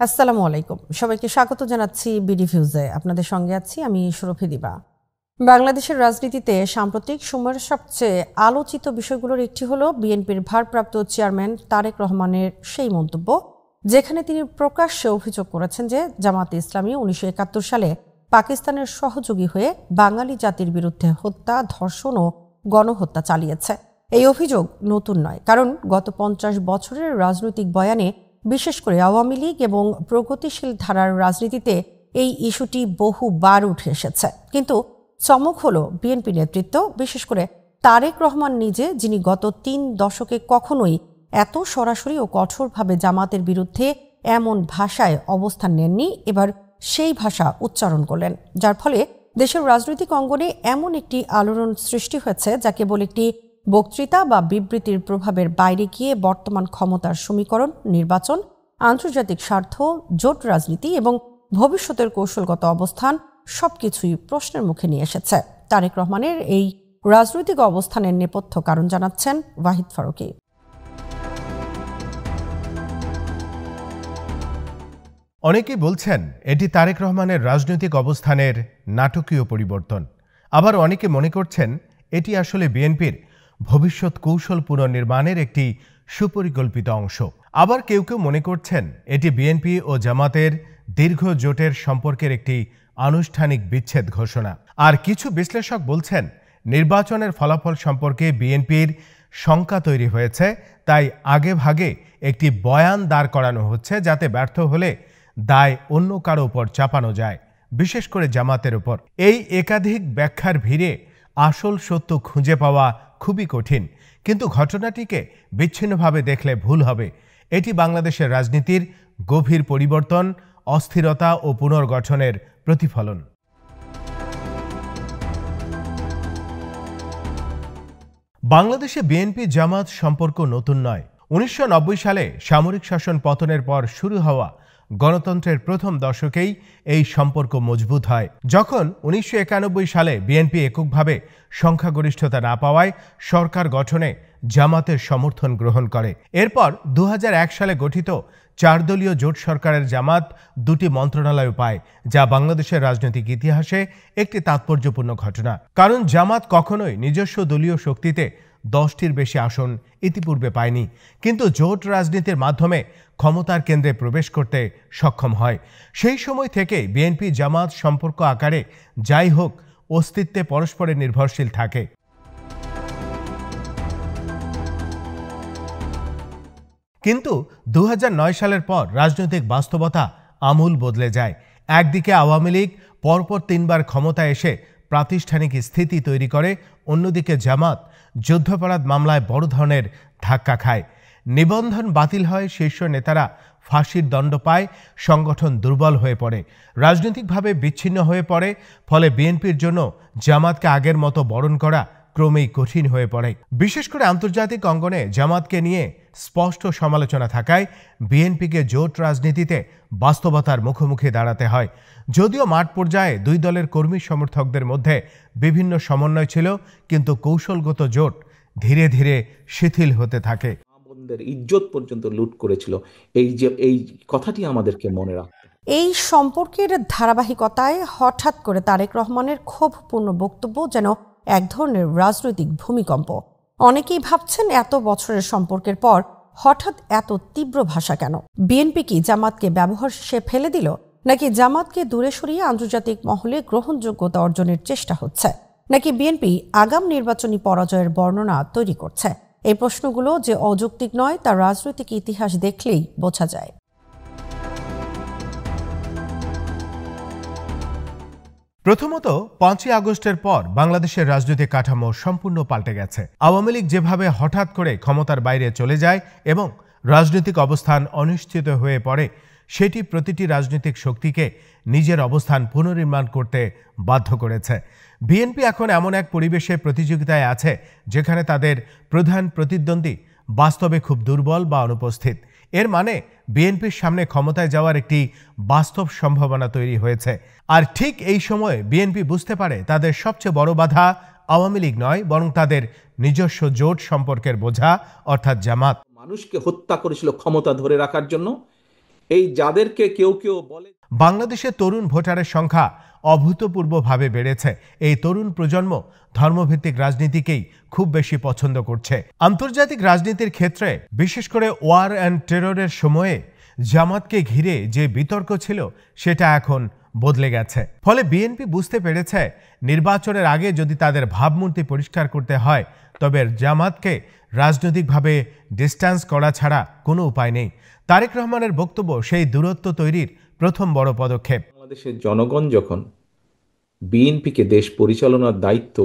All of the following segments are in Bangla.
আসসালামু আলাইকুম, সবাইকে স্বাগত জানাচ্ছি বিডি ভিউজে। আপনাদের সঙ্গে আছি আমি সুরভি দিবা। বাংলাদেশের রাজনীতিতে সাম্প্রতিক সময়ের সবচেয়ে আলোচিত বিষয়গুলোর একটি হলো বিএনপির ভারপ্রাপ্ত চেয়ারম্যান তারেক রহমানের সেই মন্তব্য, যেখানে তিনি প্রকাশ্যে অভিযোগ করেছেন যে জামাতে ইসলামী 1971 সালে পাকিস্তানের সহযোগী হয়ে বাঙালি জাতির বিরুদ্ধে হত্যা, ধর্ষণ ও গণহত্যা চালিয়েছে। এই অভিযোগ নতুন নয়, কারণ গত 50 বছরের রাজনৈতিক বয়ানে, বিশেষ করে আওয়ামী লীগ এবং প্রগতিশীল ধারার রাজনীতিতে এই ইস্যুটি বহুবার উঠে এসেছে। কিন্তু চমক হলো বিএনপি নেতৃত্ব, বিশেষ করে তারেক রহমান নিজে, যিনি গত 3 দশকে কখনোই এত সরাসরি ও কঠোরভাবে জামাতের বিরুদ্ধে এমন ভাষায় অবস্থান নেননি, এবার সেই ভাষা উচ্চারণ করলেন, যার ফলে দেশের রাজনৈতিক অঙ্গনে এমন একটি আলোড়ন সৃষ্টি হয়েছে যা কেবল একটি বক্তৃতা বা বিবৃতির প্রভাবের বাইরে গিয়ে বর্তমান ক্ষমতার সমীকরণ, নির্বাচন, আন্তর্জাতিক স্বার্থ, জোট রাজনীতি এবং ভবিষ্যতের কৌশলগত অবস্থান সবকিছুই প্রশ্নের মুখে নিয়ে এসেছে। তারেক রহমানের এই রাজনৈতিক অবস্থানের নেপথ্য কারণ জানাচ্ছেন ওয়াহিদ ফারুকী। অনেকেই বলছেন এটি তারেক রহমানের রাজনৈতিক অবস্থানের নাটকীয় পরিবর্তন। আবার অনেকে মনে করছেন এটি আসলে বিএনপির ভবিষ্যৎ কৌশল পুনর্নির্মাণের একটি সুপরিকল্পিত অংশ। আবার কেউ কেউ মনে করছেন এটি বিএনপি ও জামাতের দীর্ঘ জোটের সম্পর্কের একটি আনুষ্ঠানিক বিচ্ছেদ ঘোষণা। আর কিছু বিশ্লেষক বলছেন নির্বাচনের ফলাফল সম্পর্কে বিএনপির শঙ্কা তৈরি হয়েছে, তাই আগে ভাগে একটি বয়ান দাঁড় করানো হচ্ছে, যাতে ব্যর্থ হলে দায় অন্য কারো উপর চাপানো যায়, বিশেষ করে জামাতের উপর। এই একাধিক ব্যাখ্যার ভিড়ে আসল সত্য খুঁজে পাওয়া খুবই কঠিন, কিন্তু ঘটনাটিকে বিচ্ছিন্নভাবে দেখলে ভুল হবে। এটি বাংলাদেশের রাজনীতির গভীর পরিবর্তন, অস্থিরতা ও পুনর্গঠনের প্রতিফলন। বাংলাদেশে বিএনপি জামাত সম্পর্ক নতুন নয়। 1990 সালে সামরিক শাসন পতনের পর শুরু হওয়া গণতন্ত্রের প্রথম দশকেই এই সম্পর্ক মজবুত হয়। যখন 1991 সালে বিএনপি এককভাবে সংখ্যাগরিষ্ঠতা না পাওয়ায় সরকার গঠনে জামাতের সমর্থন গ্রহণ করে। এরপর 2001 সালে গঠিত 4 দলীয় জোট সরকারের জামাত 2টি মন্ত্রণালয় পায়, যা বাংলাদেশের রাজনৈতিক ইতিহাসে একটি তাৎপর্যপূর্ণ ঘটনা। কারণ জামাত কখনোই নিজস্ব দলীয় শক্তিতে 10টির বেশি আসন ইতিপূর্বে পায়নি, কিন্তু জোট রাজনীতির মাধ্যমে ক্ষমতার কেন্দ্রে প্রবেশ করতে সক্ষম হয়। সেই সময় থেকে বিএনপি জামাত সম্পর্ক আকারে যাই হোক, অস্তিত্বে পরস্পরের নির্ভরশীল থাকে। কিন্তু 2009 সালের পর রাজনৈতিক বাস্তবতা আমূল বদলে যায়। একদিকে আওয়ামী লীগ পরপর 3বার ক্ষমতায় এসে প্রাতিষ্ঠানিক স্থিতি তৈরি করে, অন্যদিকে জামাত যুদ্ধাপরাধ মামলায় বড় ধরনের ধাক্কা খায়, নিবন্ধন বাতিল হয়, শীর্ষ নেতারা ফাঁসির দণ্ড পায়, সংগঠন দুর্বল হয়ে পড়ে, রাজনৈতিকভাবে বিচ্ছিন্ন হয়ে পড়ে। ফলে বিএনপির জন্য জামাতকে আগের মতো বরণ করা ক্রমেই কঠিন হয়ে পড়ে। বিশেষ করে আন্তর্জাতিক অঙ্গনে জামাতকে নিয়ে স্পষ্ট সমালোচনা থাকায় বিএনপিকে জোট রাজনীতিতে বাস্তবতার মুখোমুখি দাঁড়াতে হয়। যদিও মাঠ পর্যায়ে দুই দলের কর্মী সমর্থকদের মধ্যে বিভিন্ন সমন্বয় ছিল, কিন্তু কৌশলগত জোট ধীরে ধীরে শিথিল হতে থাকে। ইজ্জত পর্যন্ত লুট করেছিল, এই কথাটি আমাদেরকে মনে রাখতে। এই সম্পর্কের ধারাবাহিকতায় হঠাৎ করে তারেক রহমানের ক্ষোভপূর্ণ বক্তব্য যেন এক ধরনের রাজনৈতিক ভূমিকম্প। অনেকেই ভাবছেন এত বছরের সম্পর্কের পর হঠাৎ এত তীব্র ভাষা কেন? বিএনপি কি জামাতকে ব্যবহার শেষে ফেলে দিল, নাকি জামাতকে দূরে সরিয়ে আন্তর্জাতিক মহলে গ্রহণযোগ্যতা অর্জনের চেষ্টা হচ্ছে, নাকি বিএনপি আগাম নির্বাচনী পরাজয়ের বর্ণনা তৈরি করছে? এই প্রশ্নগুলো যে অযৌক্তিক নয় তা রাজনৈতিক ইতিহাস দেখলেই বোঝা যায়। প্রথমত, 5ই আগস্টের পর বাংলাদেশের রাজনৈতিক কাঠামো সম্পূর্ণ পাল্টে গেছে। আওয়ামী লীগ যেভাবে হঠাৎ করে ক্ষমতার বাইরে চলে যায় এবং রাজনৈতিক অবস্থান অনিশ্চিত হয়ে পড়ে, সেটি প্রতিটি রাজনৈতিক শক্তিকে নিজের অবস্থান পুনর্নির্মাণ করতে বাধ্য করেছে। বিএনপি এখন এমন এক পরিবেশে প্রতিযোগিতায় আছে যেখানে তাদের প্রধান প্রতিদ্বন্দ্বী বাস্তবে খুব দুর্বল বা অনুপস্থিত। এর মানে বিএনপির সামনে ক্ষমতায় যাওয়ার একটি বাস্তব সম্ভাবনা তৈরি হয়েছে। আর ঠিক এই সময়ে বিএনপি বুঝতে পারে তাদের সবচেয়ে বড় বাধা আওয়ামী লীগ নয়, বরং তাদের নিজস্ব জোট সম্পর্কের বোঝা, অর্থাৎ জামাত। মানুষকে হত্যা করেছিল ক্ষমতা ধরে রাখার জন্য, এই যাদেরকে কেউ কেউ বলে। বাংলাদেশে তরুণ ভোটারের সংখ্যা অভূতপূর্বভাবে বেড়েছে। এই তরুণ প্রজন্ম ধর্মভিত্তিক রাজনীতিকেই খুব বেশি পছন্দ করছে। আন্তর্জাতিক রাজনীতির ক্ষেত্রে বিশেষ করে ওয়ার অ্যান্ড টেররের সময়ে জামাতকে ঘিরে যে বিতর্ক ছিল সেটা এখন বদলে গেছে। ফলে বিএনপি বুঝতে পেরেছে নির্বাচনের আগে যদি তাদের ভাবমূর্তি পরিষ্কার করতে হয় তবে জামাতকে রাজনৈতিকভাবে ডিস্ট্যান্স করা ছাড়া কোনো উপায় নেই। তারেক রহমানের বক্তব্য সেই দূরত্ব তৈরির প্রথম বড় পদক্ষেপ। বাংলাদেশের জনগণ যখন বিএনপিকে দেশ পরিচালনার দায়িত্ব,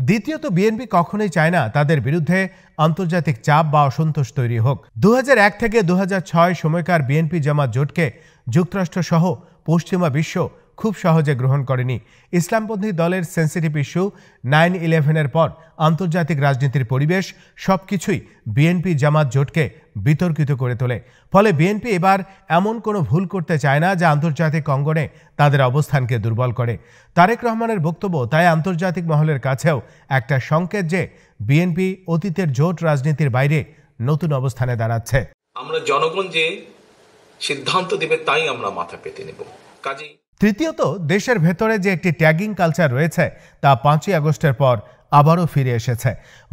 দ্বিতীয়ত বিএনপি কখনোই চায় না তাদের বিরুদ্ধে আন্তর্জাতিক চাপ বা অসন্তোষ তৈরি হোক। 2001 থেকে 2006 সময়কার বিএনপি জামাত জোটকে যুক্তরাষ্ট্র সহ পশ্চিমা বিশ্ব খুব সহজে গ্রহণ করেনি। ইসলামপন্থী দলের সেন্সিটিভ ইস্যু 9/11-এর পর আন্তর্জাতিক রাজনীতির পরিবেশ সবকিছুই বিএনপি জামাত জোটকে বিতর্কিত করে তোলে। ফলে বিএনপি এবার এমন কোনো ভুল করতে চায় না যা আন্তর্জাতিক অঙ্গনে তাদের অবস্থানকে দুর্বল করে। তারেক রহমানের বক্তব্য তাই আন্তর্জাতিক মহলের কাছেও একটা সংকেত যে বিএনপি অতীতের জোট রাজনীতির বাইরে নতুন অবস্থানে দাঁড়াচ্ছে। আমরা জনগণ যে সিদ্ধান্ত দেবে তাই আমরা মাথা পেতে নেব। কাজেই তৃতীয়ত দেশের ভেতরে যে একটি ট্যাগিং কালচার রয়েছে তা 5ই আগস্টের পর আবারও ফিরে এসেছে।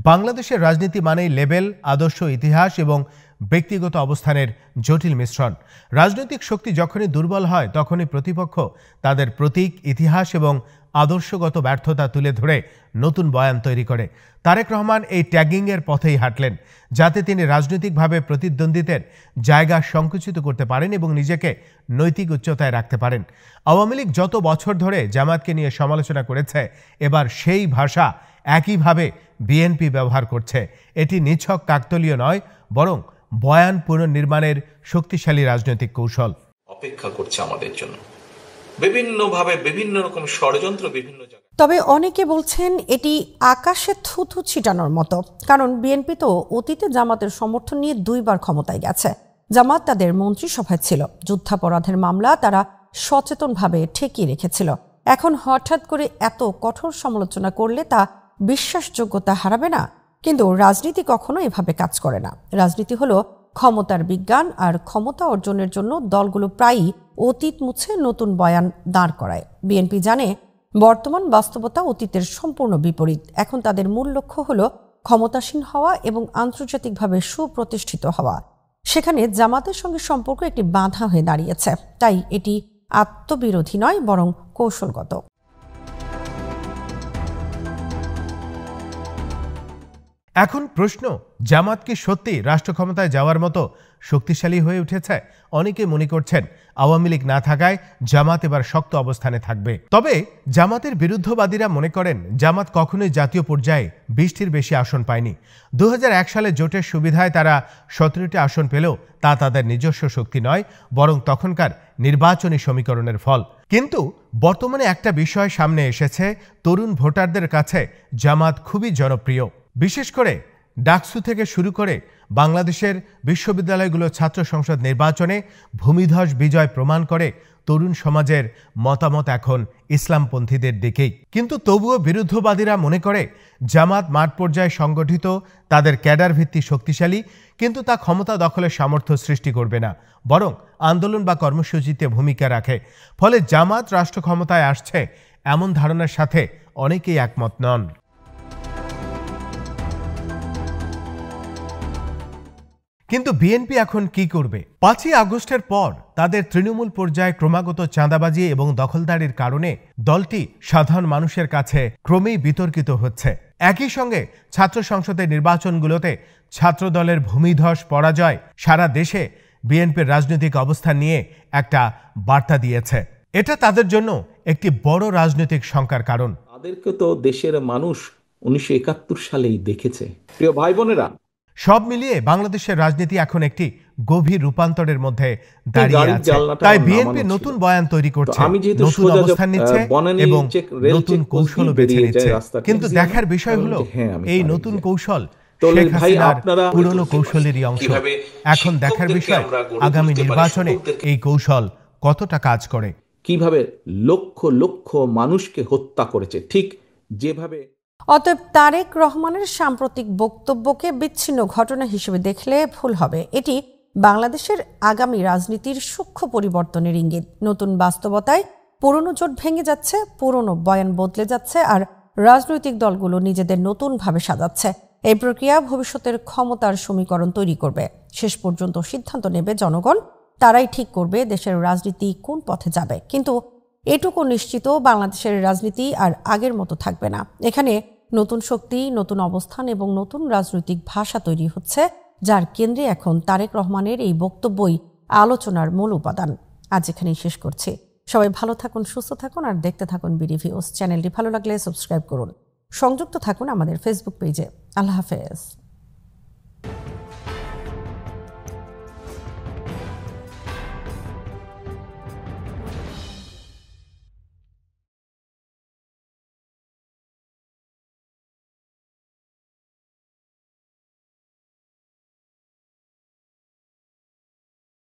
বাংলাদেশের রাজনীতি মানেই লেবেল, আদর্শ, ইতিহাস এবং ব্যক্তিগত অবস্থানের জটিল মিশ্রণ। রাজনৈতিক শক্তি যখনই দুর্বল হয় তখনই প্রতিপক্ষ তাদের প্রতীক, ইতিহাস এবং আদর্শগত ব্যর্থতা তুলে ধরে নতুন বয়ান তৈরি করে। তারেক রহমান এই ট্যাগিংয়ের পথেই হাঁটলেন যাতে তিনি রাজনৈতিকভাবে প্রতিদ্বন্দ্বীদের জায়গা সংকুচিত করতে পারেন এবং নিজেকে নৈতিক উচ্চতায় রাখতে পারেন। আওয়ামী লীগ যত বছর ধরে জামাতকে নিয়ে সমালোচনা করেছে এবার সেই ভাষা একইভাবে বিএনপি ব্যবহার করছে। এটি নিছক কাকতালীয় নয়, বরং বয়ান পুনর্নির্মাণের শক্তিশালী রাজনৈতিক কৌশল। অপেক্ষা করছে আমাদের জন্য বিভিন্নভাবে, বিভিন্ন রকম ষড়যন্ত্র, বিভিন্ন জায়গায়। তবে অনেকে বলছেন এটি আকাশে থুথু ছিটানোর মতো, কারণ বিএনপি তো অতীতে জামাতের সমর্থন নিয়ে 2 বার ক্ষমতায় গেছে। জামাত তাদের মন্ত্রিসভায় ছিল, যুদ্ধাপরাধের মামলা তারা সচেতনভাবে ঠেকিয়ে রেখেছিল। এখন হঠাৎ করে এত কঠোর সমালোচনা করলে তা বিশ্বাসযোগ্যতা হারাবে না? কিন্তু রাজনীতি কখনো এভাবে কাজ করে না। রাজনীতি হলো ক্ষমতার বিজ্ঞান, আর ক্ষমতা অর্জনের জন্য দলগুলো প্রায়ই অতীত মুছে নতুন বয়ান দাঁড় করায়। বিএনপি জানে বর্তমান বাস্তবতা অতীতের সম্পূর্ণ বিপরীত। এখন তাদের মূল লক্ষ্য হলো ক্ষমতাসীন হওয়া এবং আন্তর্জাতিকভাবে সুপ্রতিষ্ঠিত হওয়া। সেখানে জামাতের সঙ্গে সম্পর্ক একটি বাধা হয়ে দাঁড়িয়েছে। তাই এটি আত্মবিরোধী নয়, বরং কৌশলগত। এখন প্রশ্ন, জামাত কি সত্যি রাষ্ট্র ক্ষমতায় যাওয়ার মতো শক্তিশালী হয়ে উঠেছে? অনেকে মনে করছেন আওয়ামী লীগ না থাকায় জামাত এবার শক্ত অবস্থানে থাকবে। তবে জামাতের বিরুদ্ধবাদীরা মনে করেন জামাত কখনোই জাতীয় পর্যায়ে 20টির বেশি আসন পায়নি। 2001 সালে জোটের সুবিধায় তারা 17টি আসন পেলেও তা তাদের নিজস্ব শক্তি নয়, বরং তখনকার নির্বাচনী সমীকরণের ফল। কিন্তু বর্তমানে একটা বিষয় সামনে এসেছে, তরুণ ভোটারদের কাছে জামাত খুবই জনপ্রিয়। বিশেষ করে ডাকসু থেকে শুরু করে বাংলাদেশের বিশ্ববিদ্যালয়গুলোর ছাত্র সংসদ নির্বাচনে ভূমিধস বিজয় প্রমাণ করে তরুণ সমাজের মতামত এখন ইসলামপন্থীদের দিকেই। কিন্তু তবুও বিরুদ্ধবাদীরা মনে করে জামাত মাঠ পর্যায়ে সংগঠিত, তাদের ক্যাডার ভিত্তি শক্তিশালী, কিন্তু তা ক্ষমতা দখলের সামর্থ্য সৃষ্টি করবে না, বরং আন্দোলন বা কর্মসূচিতে ভূমিকা রাখে। ফলে জামাত রাষ্ট্র ক্ষমতায় আসছে এমন ধারণার সাথে অনেকেই একমত নন। কিন্তু বিএনপি এখন কি করবে? 5ই আগস্টের পর তাদের তৃণমূল পর্যায়ে ক্রমাগত চাঁদাবাজি এবং দখলদারির কারণে দলটি সাধারণ মানুষের কাছে ক্রমেই বিতর্কিত হচ্ছে। একই সঙ্গে ছাত্র সংসদের নির্বাচনগুলোতে ছাত্র দলের ভূমিধস পরাজয় সারা দেশে বিএনপির রাজনৈতিক অবস্থান নিয়ে একটা বার্তা দিয়েছে। এটা তাদের জন্য একটি বড় রাজনৈতিক শঙ্কার কারণ। তাদেরকে তো দেশের মানুষ 1971 সালেই দেখেছে। প্রিয় ভাই বোনেরা, সব মিলিয়ে বাংলাদেশের রাজনীতি এখন একটি গভীর রূপান্তরের মধ্যে দাঁড়িয়ে আছে। তাই বিএনপি নতুন বয়ান তৈরি করছে, নতুন অবস্থান নিচ্ছে এবং নতুন কৌশল বেছে নিচ্ছে। কিন্তু দেখার বিষয় হলো এই নতুন কৌশল শেখ হাসিনার পুরনো কৌশলেরই অংশ। এখন দেখার বিষয় আগামী নির্বাচনে এই কৌশল কতটা কাজ করে। কিভাবে লক্ষ লক্ষ মানুষকে হত্যা করেছে, ঠিক যেভাবে। অতএব তারেক রহমানের সাম্প্রতিক বক্তব্যকে বিচ্ছিন্ন ঘটনা হিসেবে দেখলে ভুল হবে। এটি বাংলাদেশের আগামী রাজনীতির সূক্ষ্ম পরিবর্তনের ইঙ্গিত। নতুন বাস্তবতায় পুরনো জোট ভেঙে যাচ্ছে, পুরনো বয়ান বদলে যাচ্ছে, আর রাজনৈতিক দলগুলো নিজেদের নতুনভাবে সাজাচ্ছে। এই প্রক্রিয়া ভবিষ্যতের ক্ষমতার সমীকরণ তৈরি করবে। শেষ পর্যন্ত সিদ্ধান্ত নেবে জনগণ। তারাই ঠিক করবে দেশের রাজনীতি কোন পথে যাবে। কিন্তু এটুকু নিশ্চিত, বাংলাদেশের রাজনীতি আর আগের মতো থাকবে না। এখানে নতুন শক্তি, নতুন অবস্থান এবং নতুন রাজনৈতিক ভাষা তৈরি হচ্ছে, যার কেন্দ্রে এখন তারেক রহমানের এই বক্তব্যই আলোচনার মূল উপাদান। আজ এখানেই শেষ করছি। সবাই ভালো থাকুন, সুস্থ থাকুন, আর দেখতে থাকুন বিডি ভিউজ। চ্যানেলটি ভালো লাগলে সাবস্ক্রাইব করুন। সংযুক্ত থাকুন আমাদের ফেসবুক পেজে। আল্লাহ হাফেজ।